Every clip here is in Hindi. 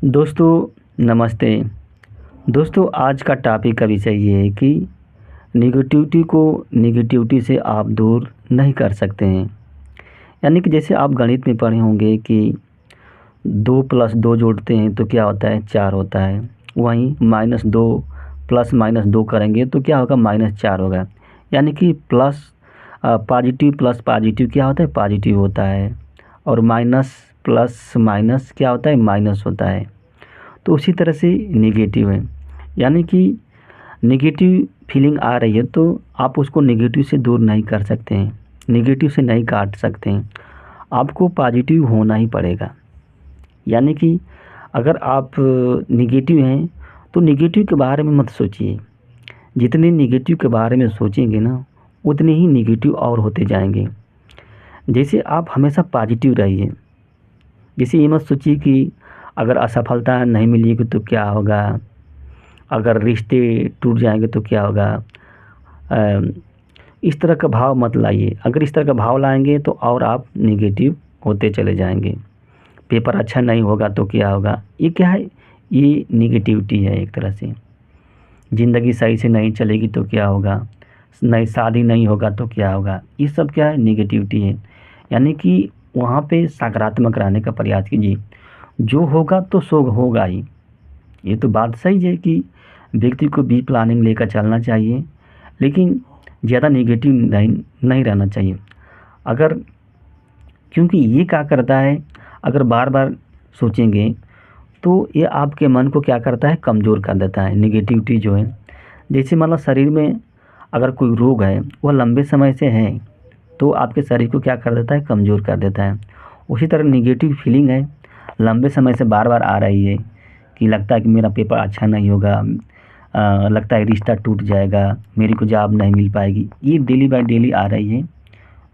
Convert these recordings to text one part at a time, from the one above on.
दोस्तों नमस्ते। दोस्तों आज का टॉपिक का विषय ये है कि नेगेटिविटी से आप दूर नहीं कर सकते हैं। यानी कि जैसे आप गणित में पढ़े होंगे कि 2 + 2 जोड़ते हैं तो क्या होता है 4 होता है। वहीं -2 + -2 करेंगे तो क्या होगा -4 होगा। यानी कि पॉजिटिव प्लस पॉजिटिव क्या होता है पॉजिटिव होता है और माइनस प्लस माइनस क्या होता है माइनस होता है। तो उसी तरह से नेगेटिव है। यानी कि नेगेटिव फीलिंग आ रही है तो आप उसको नेगेटिव से दूर नहीं कर सकते हैं, नेगेटिव से नहीं काट सकते हैं, आपको पॉजिटिव होना ही पड़ेगा। यानी कि अगर आप नेगेटिव हैं तो नेगेटिव के बारे में मत सोचिए। जितने नेगेटिव के बारे में सोचेंगे ना उतने ही नेगेटिव और होते जाएंगे। जैसे आप हमेशा पॉजिटिव रहिए। जैसे ये मत सोचिए कि अगर असफलता नहीं मिलेगी तो क्या होगा, अगर रिश्ते टूट जाएंगे तो क्या होगा। इस तरह का भाव मत लाइए। अगर इस तरह का भाव लाएंगे तो और आप नेगेटिव होते चले जाएंगे। पेपर अच्छा नहीं होगा तो क्या होगा, ये क्या है, ये नेगेटिविटी है एक तरह से। ज़िंदगी सही से नहीं चलेगी तो क्या होगा, नई शादी नहीं होगा तो क्या होगा, ये सब क्या है नेगेटिविटी है। यानी कि वहाँ पे सकारात्मक रहने का प्रयास कीजिए। जो होगा तो सो होगा ही। ये तो बात सही है कि व्यक्ति को बी प्लानिंग लेकर चलना चाहिए, लेकिन ज़्यादा नेगेटिव नहीं रहना चाहिए। अगर क्योंकि ये क्या करता है, अगर बार बार सोचेंगे तो ये आपके मन को क्या करता है कमज़ोर कर देता है। नेगेटिविटी जो है, जैसे मतलब शरीर में अगर कोई रोग है वह लंबे समय से है तो आपके शरीर को क्या कर देता है कमज़ोर कर देता है। उसी तरह नेगेटिव फीलिंग है, लंबे समय से बार बार आ रही है कि लगता है कि मेरा पेपर अच्छा नहीं होगा, लगता है रिश्ता टूट जाएगा, मेरे को जॉब नहीं मिल पाएगी, ये डेली बाय डेली आ रही है।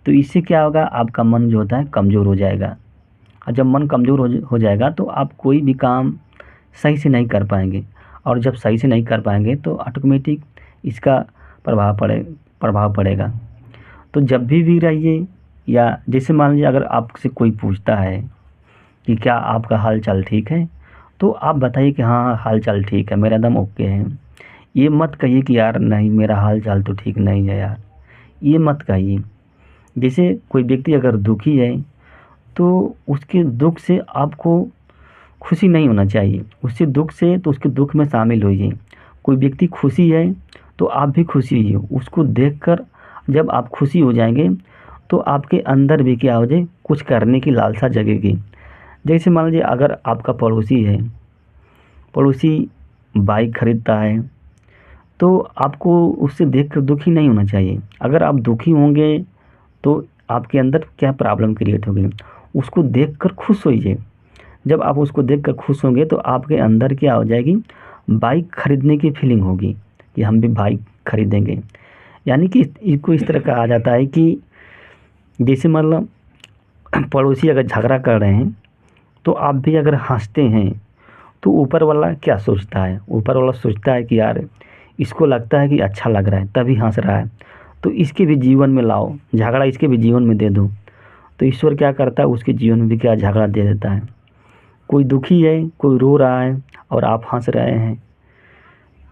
तो इससे क्या होगा, आपका मन जो होता है कमज़ोर हो जाएगा। और जब मन कमज़ोर हो जाएगा तो आप कोई भी काम सही से नहीं कर पाएंगे, और जब सही से नहीं कर पाएंगे तो ऑटोमेटिक इसका प्रभाव पड़ेगा। तो जब भी रहिए, या जैसे मान लीजिए अगर आपसे कोई पूछता है कि क्या आपका हाल चाल ठीक है, तो आप बताइए कि हाँ हाल चाल ठीक है, मेरा एकदम ओके है। ये मत कहिए कि यार नहीं मेरा हाल चाल तो ठीक नहीं है यार, ये मत कहिए। जैसे कोई व्यक्ति अगर दुखी है तो उसके दुख से आपको खुशी नहीं होना चाहिए, उससे दुख से तो उसके दुख में शामिल होइए। कोई व्यक्ति खुशी है तो आप भी खुशी ही हो, उसको देखकर जब आप खुशी हो जाएंगे तो आपके अंदर भी क्या हो जाए, कुछ करने की लालसा जगेगी। जैसे मान लीजिए अगर आपका पड़ोसी है, पड़ोसी बाइक खरीदता है तो आपको उससे देखकर दुखी नहीं होना चाहिए। अगर आप दुखी होंगे तो आपके अंदर क्या प्रॉब्लम क्रिएट होगी, उसको देखकर खुश होइए। जब आप उसको देखकर खुश होंगे तो आपके अंदर क्या हो जाएगी, बाइक खरीदने की फीलिंग होगी कि हम भी बाइक खरीदेंगे। यानी कि इसको इस तरह कहा जाता है कि जैसे मतलब पड़ोसी अगर झगड़ा कर रहे हैं तो आप भी अगर हंसते हैं तो ऊपर वाला क्या सोचता है, ऊपर वाला सोचता है कि यार इसको लगता है कि अच्छा लग रहा है तभी हंस रहा है, तो इसके भी जीवन में लाओ झगड़ा, इसके भी जीवन में दे दो। तो ईश्वर क्या करता है, उसके जीवन में भी क्या झगड़ा दे देता है। कोई दुखी है, कोई रो रहा है और आप हंस रहे हैं,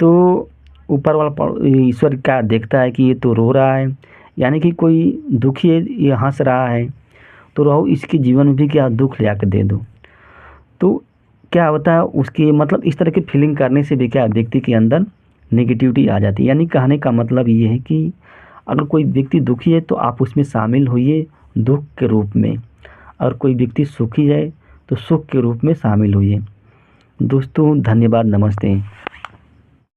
तो ऊपर वाला ईश्वर क्या देखता है कि ये तो रो रहा है, यानी कि कोई दुखी है ये हंस रहा है, तो रहो इसके जीवन में भी क्या दुख ले आकर दे दो। तो क्या होता है उसकी मतलब इस तरह की फीलिंग करने से भी क्या व्यक्ति के अंदर नेगेटिविटी आ जाती है। यानी कहने का मतलब ये है कि अगर कोई व्यक्ति दुखी है तो आप उसमें शामिल होइए दुख के रूप में, और कोई व्यक्ति सुखी है तो सुख के रूप में शामिल होइए। दोस्तों धन्यवाद, नमस्ते।